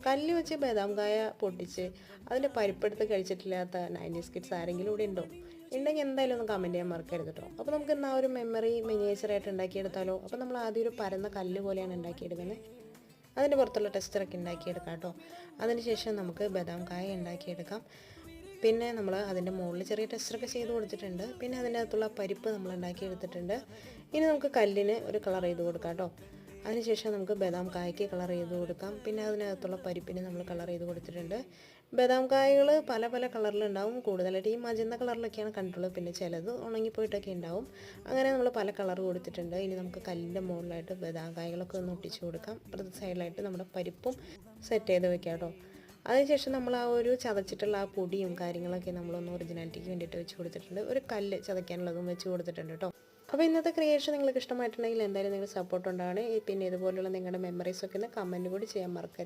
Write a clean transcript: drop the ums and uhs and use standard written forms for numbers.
കല്ല് വെച്ച് ബദാം കായ പൊട്ടിച്ച് അതിൻ്റെ പരിപ്പെടുത്ത് കഴിച്ചിട്ടില്ലാത്ത 90s കിഡ്സ് ആരെങ്കിലും ഇവിടെ ഉണ്ടോ? ഉണ്ടെങ്കിൽ എന്തായാലും ഒന്ന് കമൻറ്റ് ചെയ്യാൻ മറക്കരുത് കേട്ടോ. അപ്പോൾ നമുക്ക് ഇന്ന് ആ ഒരു മെമ്മറി മിനിയേച്ചറായിട്ട് ഉണ്ടാക്കിയെടുത്താലോ. അപ്പോൾ നമ്മൾ ആദ്യം ഒരു പരന്ന കല്ല് പോലെയാണ് ഉണ്ടാക്കിയെടുക്കുന്നത്. അതിൻ്റെ പുറത്തുള്ള ടെക്സ്ചറൊക്കെ ഉണ്ടാക്കിയെടുക്കാം കേട്ടോ. അതിനുശേഷം നമുക്ക് ബദാം കായ ഉണ്ടാക്കിയെടുക്കാം. പിന്നെ നമ്മൾ അതിൻ്റെ മുകളിൽ ചെറിയ ടെക്സ്ചറൊക്കെ ചെയ്ത് കൊടുത്തിട്ടുണ്ട്. പിന്നെ അതിൻ്റെ അകത്തുള്ള പരിപ്പ് നമ്മൾ ഉണ്ടാക്കിയെടുത്തിട്ടുണ്ട്. ഇനി നമുക്ക് കല്ലിന് ഒരു കളർ ചെയ്ത് കൊടുക്കാം കേട്ടോ. അതിനുശേഷം നമുക്ക് ബദാം കായ്ക്ക് കളർ ചെയ്ത് കൊടുക്കാം. പിന്നെ അതിനകത്തുള്ള പരിപ്പിന് നമ്മൾ കളർ ചെയ്ത് കൊടുത്തിട്ടുണ്ട്. ബദാം കായകൾ പല പല കളറിലുണ്ടാവും. കൂടുതലായിട്ട് ഈ മജന്ത കളറിലൊക്കെയാണ് കണ്ടിട്ടുള്ളത്. പിന്നെ ചിലത് ഉണങ്ങിപ്പോയിട്ടൊക്കെ ഉണ്ടാവും. അങ്ങനെ നമ്മൾ പല കളർ കൊടുത്തിട്ടുണ്ട്. ഇനി നമുക്ക് കല്ലിൻ്റെ മുകളിലായിട്ട് ബദാം കായകളൊക്കെ ഒന്ന് ഒട്ടിച്ച് കൊടുക്കാം. അപ്പുറത്തെ സൈഡിലായിട്ട് നമ്മുടെ പരിപ്പും സെറ്റ് ചെയ്ത് വെക്കാം കേട്ടോ. അതിനുശേഷം നമ്മൾ ആ ഒരു ചതച്ചിട്ടുള്ള ആ പൊടിയും കാര്യങ്ങളൊക്കെ നമ്മളൊന്ന് ഒറിജിനാലിറ്റിക്ക് വേണ്ടിയിട്ട് വെച്ച് കൊടുത്തിട്ടുണ്ട്. ഒരു കല്ല് ചതയ്ക്കാനുള്ളതും വെച്ച് കൊടുത്തിട്ടുണ്ട് കേട്ടോ. അപ്പോൾ ഇന്നത്തെ ക്രിയേഷൻ നിങ്ങൾക്ക് ഇഷ്ടമായിട്ടുണ്ടെങ്കിൽ എന്തായാലും നിങ്ങൾ സപ്പോർട്ട് ഉണ്ടാവണേ. പിന്നെ ഇതുപോലുള്ള നിങ്ങളുടെ മെമ്മറീസൊക്കെ ഒന്ന് കമൻറ്റ് കൂടി ചെയ്യാൻ മറക്കരുത്.